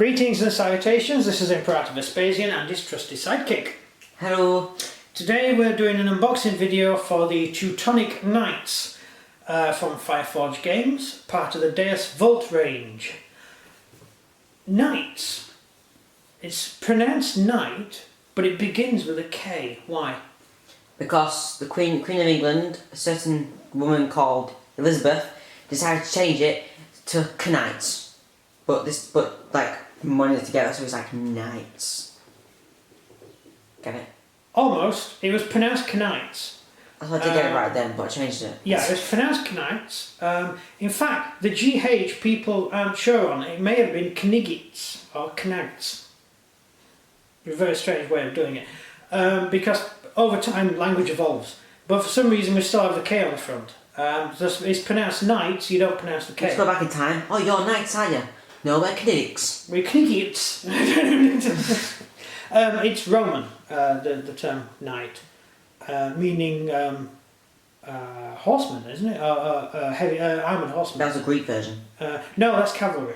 Greetings and salutations, this is Imperator Vespasian and his trusty sidekick. Hello. Today we're doing an unboxing video for the Teutonic Knights from Fireforge Games, part of the Deus Vult range. Knights. It's pronounced knight, but it begins with a K. Why? Because the Queen of England, a certain woman called Elizabeth, decided to change it to Knights. But like money together, so it's like Knights. Get it? Almost. It was pronounced Knights. I thought I did get it right then, but I changed it. Yeah, it was pronounced Knights. In fact, the GH people aren't sure on it. It may have been Knigits or Knights. A very strange way of doing it. Because over time language evolves. But for some reason we still have the K on the front. It's pronounced Knights, you don't pronounce the K. Let's go back in time. Oh, you're Knights, are you? No, we're Knigits. We're Knigits. It's Roman, the term knight, meaning horseman, isn't it? Heavy armoured horseman. That was the Greek version. No, that's cavalry.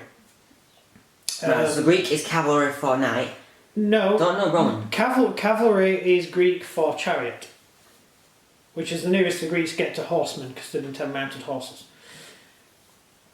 Right, so the Greek is cavalry for knight. No. Don't know Roman. Cavalry is Greek for chariot, which is the nearest the Greeks get to horsemen because they didn't have mounted horses.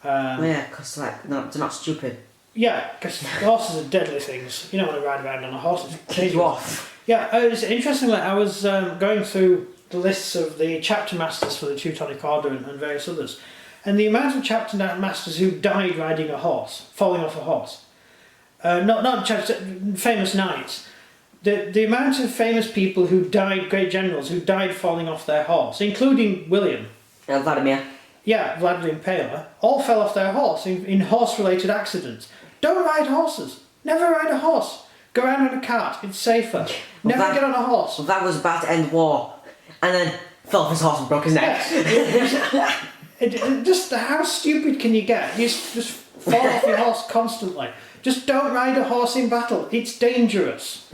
Yeah, because they're not stupid. Yeah, because horses are deadly things. You don't want to ride around on a horse. It's Kick you off. Yeah, it's interestingly, I was going through the lists of the chapter masters for the Teutonic Order and various others, and the amount of chapter masters who died riding a horse, falling off a horse. Not famous knights. The amount of famous people who died, great generals who died falling off their horse, including William. Vladimir. Yeah, Vladimir Impaler, all fell off their horse in horse-related accidents. Don't ride horses. Never ride a horse. Go around on a cart. It's safer. Never get on a horse. Well, that was about to end war, and then fell off his horse and broke his neck. Just how stupid can you get? You just fall off your horse constantly. Just don't ride a horse in battle. It's dangerous.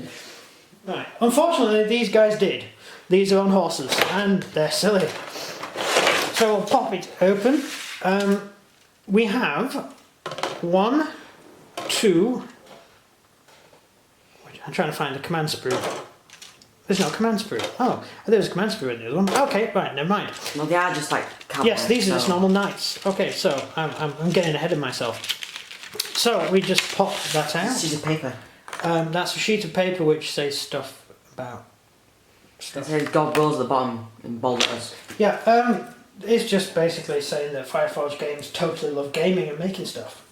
Right. Unfortunately, these guys did. These are on horses, and they're silly. So we'll pop it open. We have 1, 2. I'm trying to find the command sprue. There's no command sprue. Oh, there's a command sprue in the other one. Okay, right, never mind. Well, they are just like cavalry. Yes, these are just normal knights. Okay, so I'm getting ahead of myself. So we just pop that out. It's a sheet of paper. That's a sheet of paper which says stuff about stuff. It says God wills at the bottom in bold letters. Yeah, it's just basically saying that Fireforge Games totally love gaming and making stuff,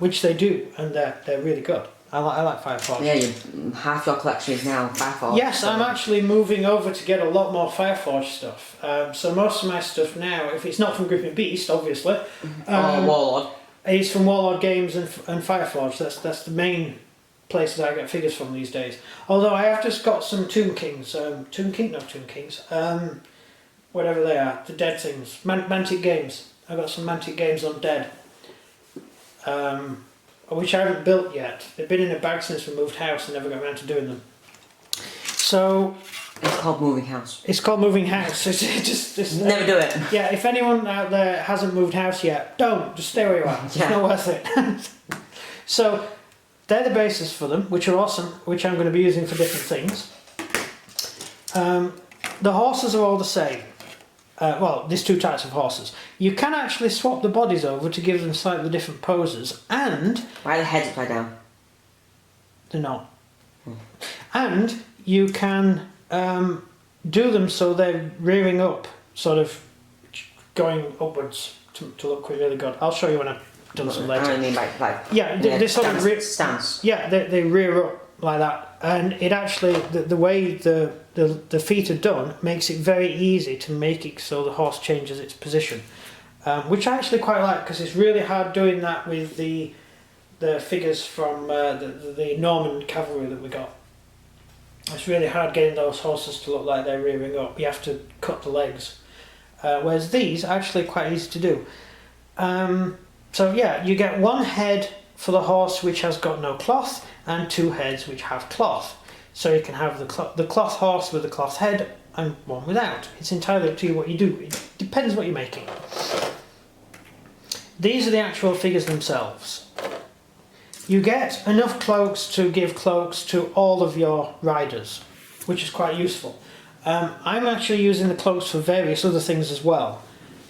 which they do, and they're really good. I like Fireforge. Yeah, half your collection is now Fireforge. Yes, so. I'm actually moving over to get a lot more Fireforge stuff. So most of my stuff now, if it's not from Gripping Beast, obviously, or Warlord, it's from Warlord Games and Fireforge. That's the main places I get figures from these days. Although I have just got some Tomb Kings, whatever they are, the dead things, Mantic Games. I've got some Mantic Games on dead, which I haven't built yet. They've been in a bag since we moved house and never got around to doing them. So it's called moving house. It's called moving house. It's just never do it. Yeah, if anyone out there hasn't moved house yet, don't. Just stay where you are. It's not worth it. So they're the bases for them, which are awesome, which I'm going to be using for different things. The horses are all the same. Well, there's two types of horses. You can actually swap the bodies over to give them slightly different poses, and... Why are the heads upside down? They're not. And you can do them so they're rearing up, sort of going upwards to look really good. I'll show you when I've done some later. I mean, like yeah, they sort of stance. Yeah, they rear up like that, and it actually the way the feet are done makes it very easy to make it so the horse changes its position, which I actually quite like because it's really hard doing that with the figures from the Norman cavalry that we got. It's really hard getting those horses to look like they're rearing up. You have to cut the legs, whereas these are actually quite easy to do. So yeah, you get one head for the horse which has got no cloth, and 2 heads which have cloth. So you can have the cloth horse with the cloth head and one without. It's entirely up to you what you do. It depends what you're making. These are the actual figures themselves. you get enough cloaks to give cloaks to all of your riders, which is quite useful. I'm actually using the cloaks for various other things as well.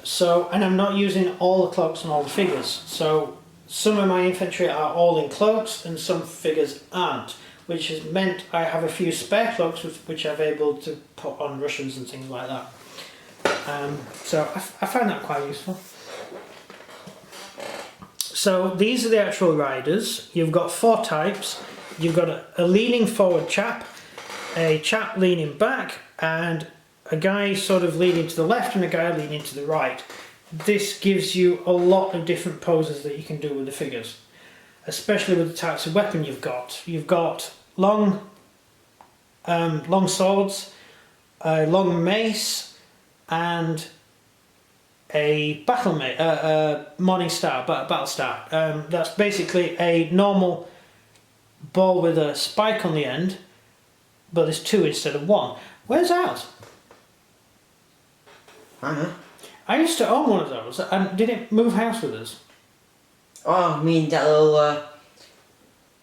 So, and I'm not using all the cloaks on all the figures. So some of my infantry are all in cloaks and some figures aren't, which has meant I have a few spare cloaks which I'm able to put on Russians and things like that. So I find that quite useful. So these are the actual riders. You've got 4 types. You've got a leaning forward chap, a chap leaning back, and a guy sort of leaning to the left and a guy leaning to the right. This gives you a lot of different poses that you can do with the figures, especially with the types of weapon you've got. You've got long swords, a long mace, and a morning star, battle star. That's basically a normal ball with a spike on the end, but there's 2 instead of 1. Where's ours? I don't know. I used to own one of those, and did it move house with us? Oh, I mean that little.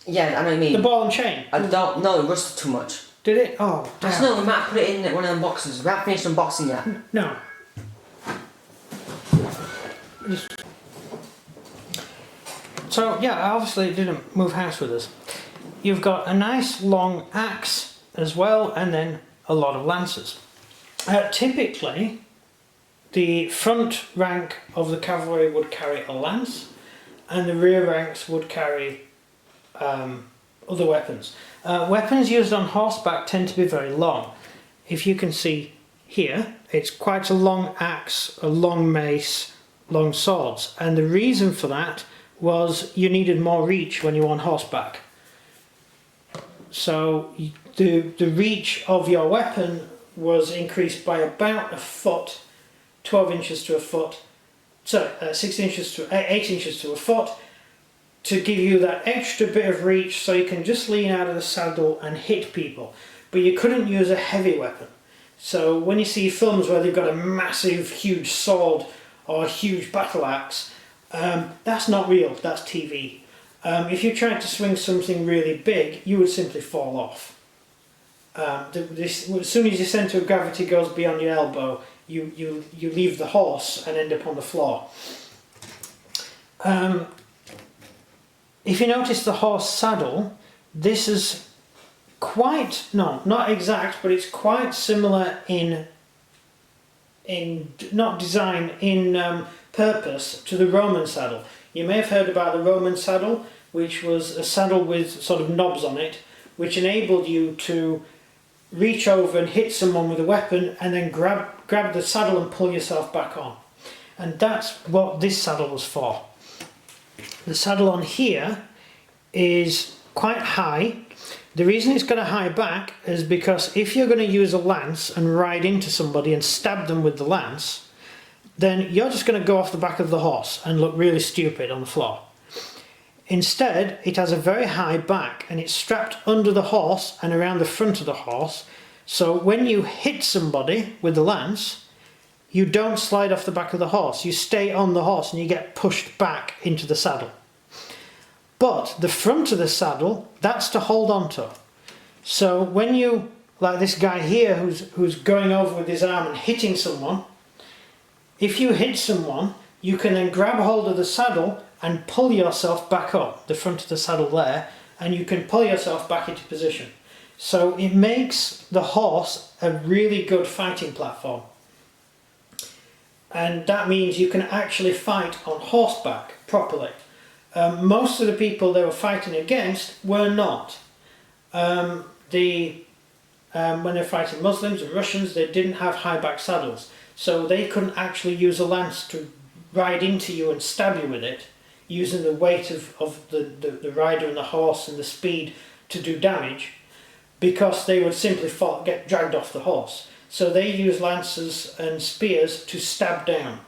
Yeah, I know what you mean. The ball and chain? I don't know, it rusted too much. Did it? Oh, damn. Actually, no, we might put it in one of them boxes. We haven't finished unboxing yet. No. So, yeah, obviously it didn't move house with us. You've got a nice long axe as well, and then a lot of lancers. Typically, the front rank of the cavalry would carry a lance, and the rear ranks would carry other weapons. Weapons used on horseback tend to be very long. If you can see here, it's quite a long axe, a long mace, long swords, and the reason for that was you needed more reach when you were on horseback. So the reach of your weapon was increased by about a foot, 12 inches to a foot, 6 inches to 8 inches to a foot, to give you that extra bit of reach so you can just lean out of the saddle and hit people. But you couldn't use a heavy weapon. So when you see films where they've got a massive, huge sword or a huge battle axe, that's not real, that's TV. If you tried to swing something really big, you would simply fall off. As soon as your centre of gravity goes beyond your elbow, you leave the horse and end up on the floor. If you notice the horse saddle, this is not exact, but it's quite similar in not design, in purpose to the Roman saddle. You may have heard about the Roman saddle, which was a saddle with sort of knobs on it, which enabled you to reach over and hit someone with a weapon and then grab the saddle and pull yourself back on. And that's what this saddle was for. The saddle on here is quite high. The reason it's got a high back is because if you're going to use a lance and ride into somebody and stab them with the lance, then you're just going to go off the back of the horse and look really stupid on the floor. Instead, it has a very high back and it's strapped under the horse and around the front of the horse, so when you hit somebody with the lance, you don't slide off the back of the horse, you stay on the horse and you get pushed back into the saddle. But the front of the saddle, that's to hold on to. So when you, like this guy here who's going over with his arm and hitting someone, if you hit someone, you can then grab hold of the saddle and pull yourself back up, the front of the saddle there, and you can pull yourself back into position. So it makes the horse a really good fighting platform. And that means you can actually fight on horseback properly. Most of the people they were fighting against were not. When they were fighting Muslims and Russians, they didn't have high back saddles. So they couldn't actually use a lance to ride into you and stab you with it, using the weight of the rider and the horse and the speed to do damage, because they would simply get dragged off the horse. So they used lances and spears to stab down.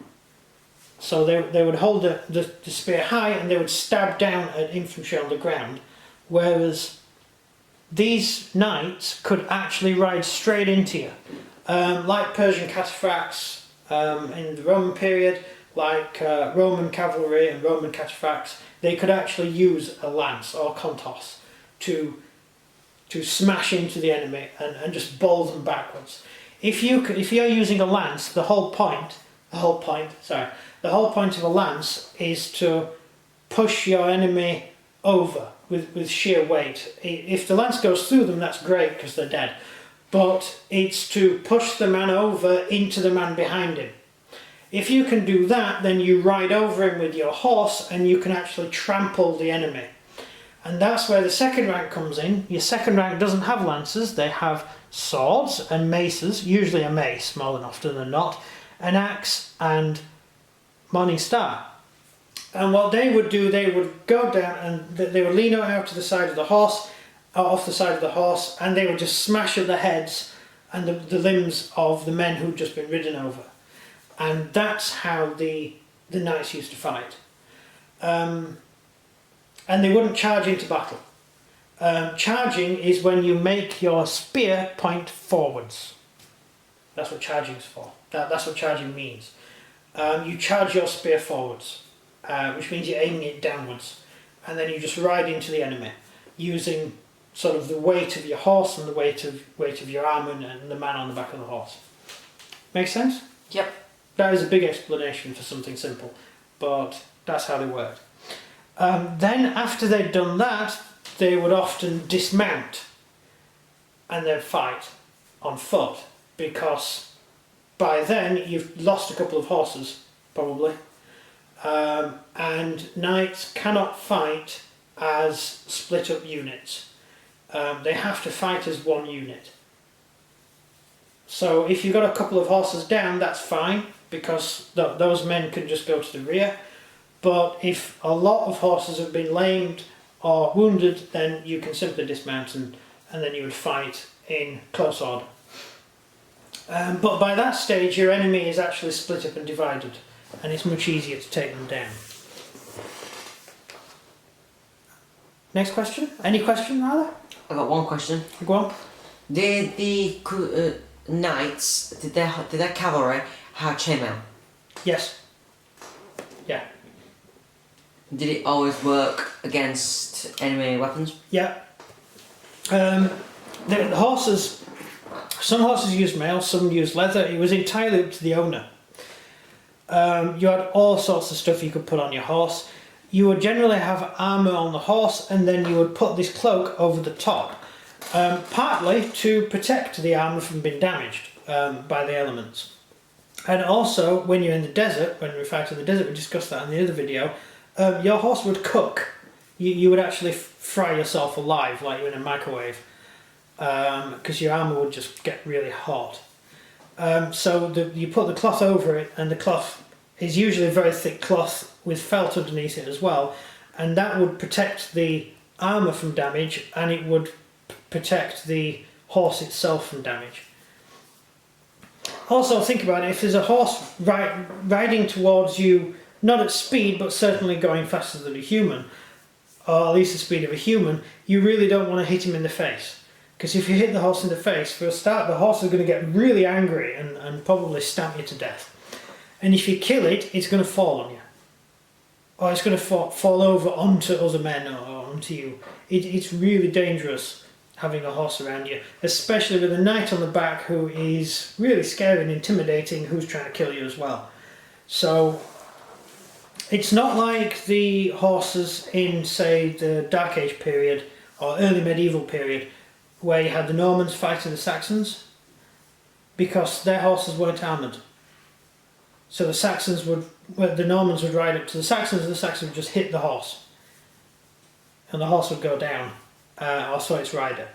So they would hold the spear high and they would stab down at infantry on the ground, whereas these knights could actually ride straight into you. Like Persian cataphracts in the Roman period, like Roman cavalry and Roman cataphracts, they could actually use a lance or contos to smash into the enemy and just bowl them backwards. If you're using a lance, the whole point of a lance is to push your enemy over with sheer weight. If the lance goes through them, that's great because they're dead. But it's to push the man over into the man behind him. If you can do that, then you ride over him with your horse and you can actually trample the enemy. And that's where the second rank comes in. Your second rank doesn't have lances, they have swords and maces, usually a mace more than often than not, an axe and Morning Star. And what they would do, they would go down and they would lean out to the side of the horse, off the side of the horse, and they would just smash at the heads and the limbs of the men who'd just been ridden over. And that's how the knights used to fight. And they wouldn't charge into battle. Charging is when you make your spear point forwards. That's what charging is for. That's what charging means. You charge your spear forwards, which means you're aiming it downwards. And then you just ride into the enemy using sort of the weight of your horse and the weight of your armour and the man on the back of the horse. Make sense? Yep. That is a big explanation for something simple, but that's how they worked. Then after they'd done that, they would often dismount and then fight on foot, because by then you've lost a couple of horses, probably, and knights cannot fight as split up units. They have to fight as one unit. So if you've got a couple of horses down, that's fine, because those men can just go to the rear. But if a lot of horses have been lamed or wounded, then you can simply dismount and then you would fight in close order. But by that stage your enemy is actually split up and divided, and it's much easier to take them down. Next question? Any question rather? I got one question. Go on. Did the knights, did their cavalry have chainmail? Yes. Yeah. Did it always work against enemy weapons? Yeah. The horses, some horses used mail, some used leather. It was entirely up to the owner. You had all sorts of stuff you could put on your horse. You would generally have armour on the horse, and then you would put this cloak over the top, partly to protect the armour from being damaged by the elements. And also, when you're in the desert, when we fight in the desert, we discussed that in the other video, your horse would cook. You would actually fry yourself alive like you're in a microwave, because your armour would just get really hot. So you put the cloth over it, and the cloth is usually a very thick cloth with felt underneath it as well, and that would protect the armour from damage, and it would protect the horse itself from damage. Also think about it, if there's a horse riding towards you, not at speed, but certainly going faster than a human, or at least the speed of a human, you really don't want to hit him in the face. Because if you hit the horse in the face, for a start, the horse is going to get really angry and probably stamp you to death. And if you kill it, it's going to fall on you. Or it's going to fall over onto other men or onto you. It's really dangerous having a horse around you, especially with a knight on the back who is really scary and intimidating, who's trying to kill you as well. So it's not like the horses in, say, the Dark Age period or early medieval period, where you had the Normans fighting the Saxons, because their horses weren't armoured. So the Normans would ride up to the Saxons, and the Saxons would just hit the horse, and the horse would go down, or so its rider.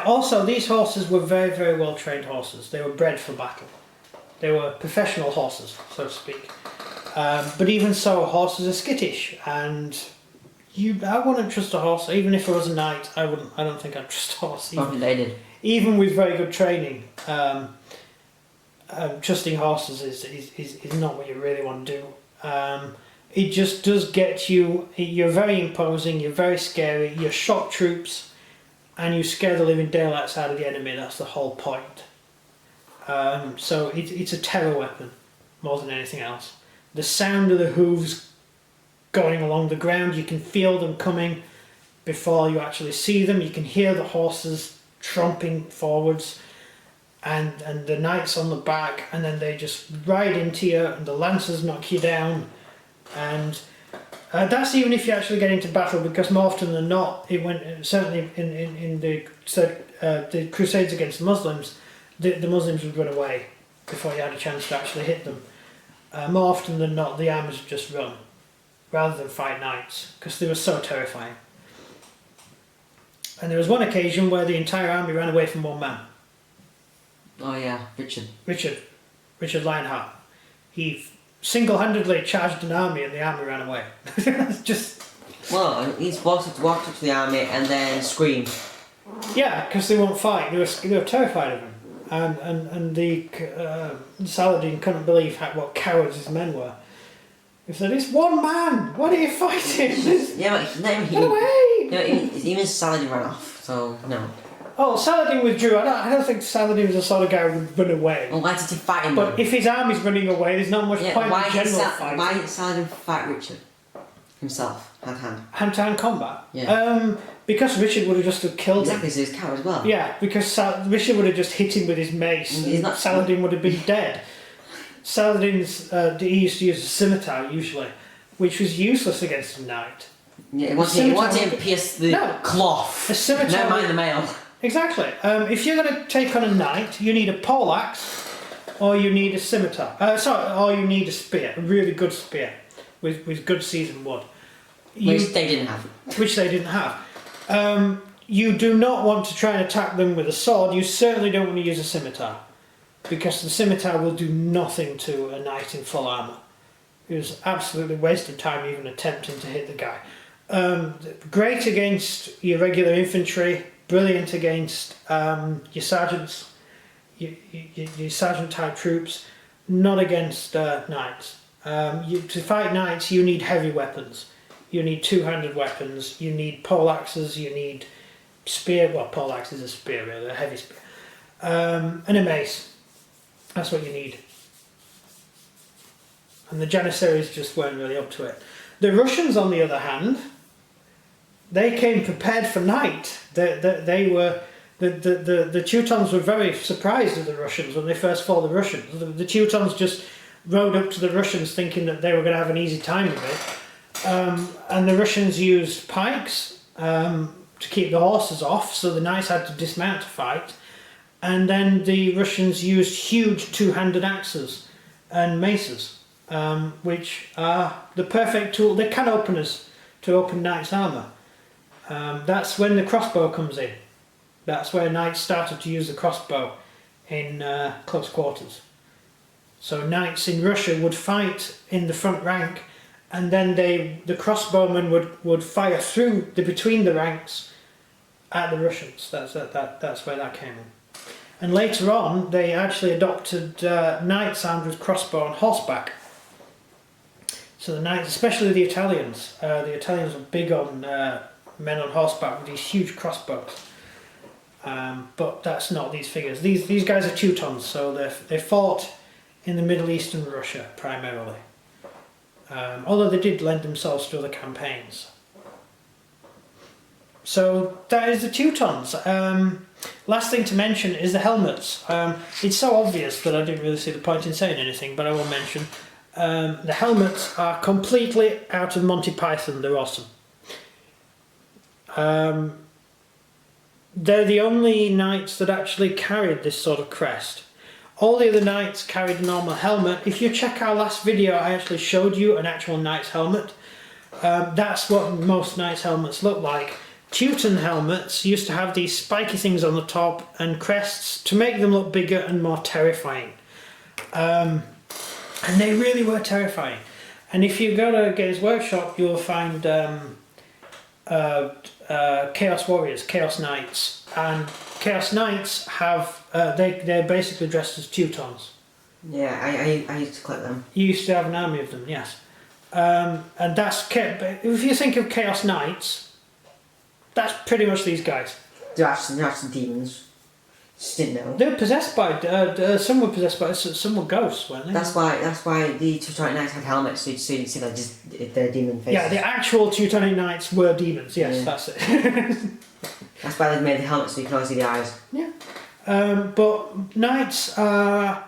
Also these horses were very, very well trained horses. They were bred for battle. They were professional horses, so to speak. But even so, horses are skittish, and I wouldn't trust a horse, even if I was a knight. I don't think I'd trust a horse. Even with very good training. Trusting horses is not what you really want to do. It just does get you. You're very imposing, you're very scary, you're shock troops, and you scare the living daylights out of the enemy. That's the whole point. So it's a terror weapon more than anything else. The sound of the hooves going along the ground. You can feel them coming before you actually see them. You can hear the horses tromping forwards, and the knights on the back, and then they just ride into you, and the lancers knock you down, and that's even if you actually get into battle, because more often than not, it went certainly in the Crusades against the Muslims, the Muslims would run away before you had a chance to actually hit them. More often than not, the armies would just run rather than fight knights, because they were so terrifying. And there was one occasion where the entire army ran away from one man. Oh yeah, Richard. Richard Lionheart. He single-handedly charged an army and the army ran away. Just... Well, he's walked up to the army and then screamed. Yeah, because they won't fight. They were terrified of him. And the Saladin couldn't believe what cowards his men were. He said, "It's one man! What are you fighting?" Yeah, but get away! No, even Saladin ran off, so no. Oh, Saladin withdrew. I don't think Saladin was the sort of guy who would run away. Well, why did he fight him? But if his army's running away, there's not much point in general fighting. Why did Saladin fight Richard himself, hand to hand? Hand-to-hand combat? Yeah. Because Richard would have just have killed him. Exactly, so he's coward as well. Yeah, because Richard would have just hit him with his mace, and Saladin would have been dead. Saladin's, he used to use a scimitar usually, which was useless against a knight. Yeah, it wanted to pierce the cloth. A scimitar. Never mind the mail. Exactly. If you're going to take on a knight, you need a poleaxe, or you need a scimitar. Or you need a spear, a really good spear, with good seasoned wood. Which they didn't have. Which they didn't have. You do not want to try and attack them with a sword. You certainly don't want to use a scimitar, because the scimitar will do nothing to a knight in full armour. It was absolutely wasted time even attempting to hit the guy. Great against your regular infantry, brilliant against your sergeants, your sergeant type troops, not against knights. To fight knights you need heavy weapons. You need two-handed weapons, you need poleaxes, you need spear, well, poleaxe is a spear really, a heavy spear, and a mace. That's what you need. And the Janissaries just weren't really up to it. The Russians, on the other hand, they came prepared for night. They were the Teutons were very surprised at the Russians when they first fought the Russians. The Teutons just rode up to the Russians thinking that they were going to have an easy time of it. And the Russians used pikes to keep the horses off, so the knights had to dismount to fight. And then the Russians used huge two-handed axes and maces, which are the perfect tool. They're can openers to open knights' armour. That's when the crossbow comes in. That's where knights started to use the crossbow in close quarters. So knights in Russia would fight in the front rank, and then the crossbowmen would fire through between the ranks at the Russians. That's where that came in. And later on, they actually adopted knights armed with crossbow on horseback. So the knights, especially the Italians were big on men on horseback with these huge crossbows. But that's not these figures. These guys are Teutons, so they fought in the Middle East and Russia primarily. Although they did lend themselves to other campaigns. So that is the Teutons. Last thing to mention is the helmets. It's so obvious that I didn't really see the point in saying anything, but I will mention the helmets are completely out of Monty Python. They're awesome. They're the only knights that actually carried this sort of crest. All the other knights carried a normal helmet. If you check our last video, I actually showed you an actual knight's helmet. That's what most knights' helmets look like. Teuton helmets used to have these spiky things on the top and crests to make them look bigger and more terrifying. And they really were terrifying. And if you go to Games Workshop, you'll find Chaos Warriors, Chaos Knights, and Chaos Knights have they're basically dressed as Teutons. Yeah, I used to collect them. You used to have an army of them, yes. And that's if you think of Chaos Knights, that's pretty much these guys. They're actually demons. Just didn't know. They were possessed by. Some were possessed by. Some were ghosts, weren't they? That's why the Teutonic Knights had helmets, so you didn't see that just their demon faces. Yeah, the actual Teutonic Knights were demons. Yes, Yeah. that's it. That's why they made the helmets so you can only see the eyes. Yeah. But knights are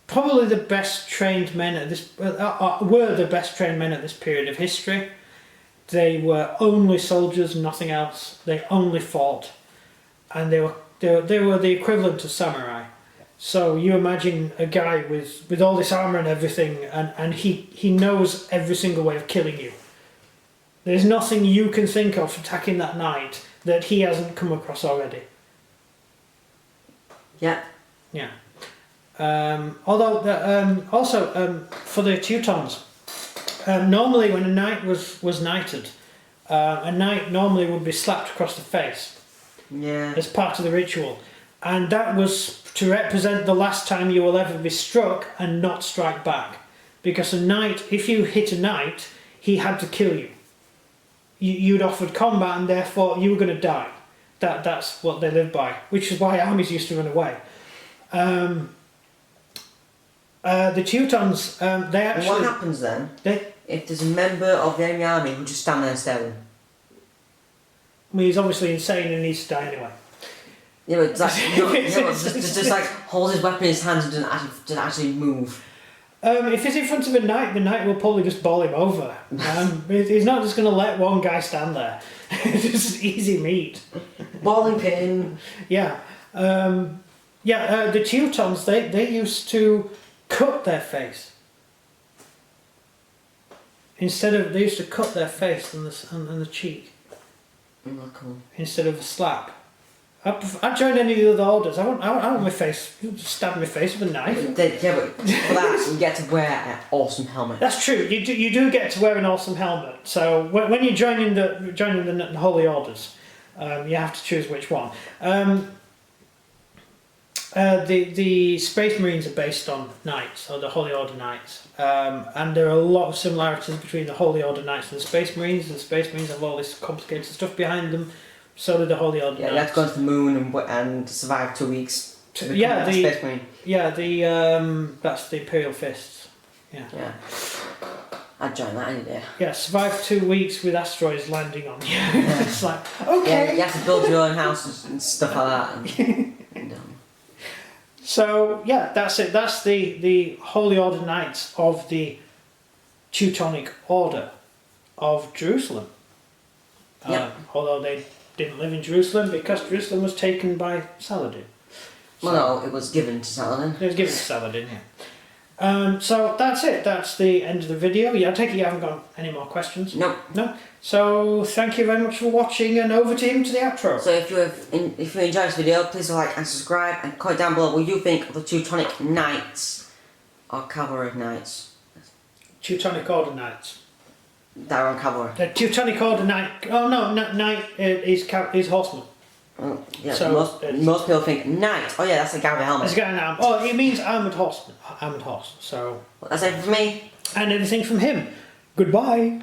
probably the best trained men at this. Were the best trained men at this period of history. They were only soldiers, nothing else. They only fought, and they were the equivalent to samurai. So you imagine a guy with all this armor and everything, and he knows every single way of killing you. There's nothing you can think of attacking that knight that he hasn't come across already. Yeah. Yeah. Also, for the Teutons, normally when a knight was knighted, a knight normally would be slapped across the face. Yeah. As part of the ritual. And that was to represent the last time you will ever be struck and not strike back. Because a knight, if you hit a knight, he had to kill you. You'd offered combat and therefore you were going to die. That's what they lived by, which is why armies used to run away. The Teutons, they actually... And what happens then if there's a member of the enemy army who just stand there and stare at them? Well, he's obviously insane and needs to die anyway. Yeah, but it's like, just like holds his weapon in his hands and doesn't actually move. If he's in front of a knight, the knight will probably just bowl him over. He's not just going to let one guy stand there. It's easy meat. Bowling pin. Yeah. The Teutons, they used to cut their face. They used to cut their face and the cheek. Oh, cool. Instead of a slap. I'd join any of the other orders. I want my face. You stab my face with a knife. Yeah, but for that you get to wear an awesome helmet. That's true. You do get to wear an awesome helmet. So when you're joining the holy orders, you have to choose which one. The Space Marines are based on knights, or the Holy Order Knights, and there are a lot of similarities between the Holy Order Knights and the Space Marines. The Space Marines have all this complicated stuff behind them. So did the Holy Order Knights. You have to go to the moon and survive 2 weeks. Yeah, Space Marine. Yeah, that's the Imperial Fists. Yeah. Yeah. I'd join that any day. Yeah, survive 2 weeks with asteroids landing on you. Yeah. It's like, okay. Yeah, you have to build your own house and stuff like that. And So yeah, that's it. That's the Holy Order Knights of the Teutonic Order of Jerusalem. Yep. Although they didn't live in Jerusalem because Jerusalem was taken by Saladin. Well, no, it was given to Saladin. It was given to Saladin, yeah. So that's it. That's the end of the video. Yeah, I take it you haven't got any more questions? No. No? So thank you very much for watching, and over to him to the outro. So if you enjoyed this video, please like and subscribe, and comment down below what you think of the Teutonic Knights or Cavalry Knights. Teutonic Order Knights. That are on cavalry. The Teutonic Order Knight. Oh no, Knight is horseman. Oh, yeah, So most people think Knight. Oh yeah, that's a Cavalry helmet. It's got an arm. Oh, it means armoured horseman. Armoured horse. So. Well, that's it for me. And anything from him. Goodbye.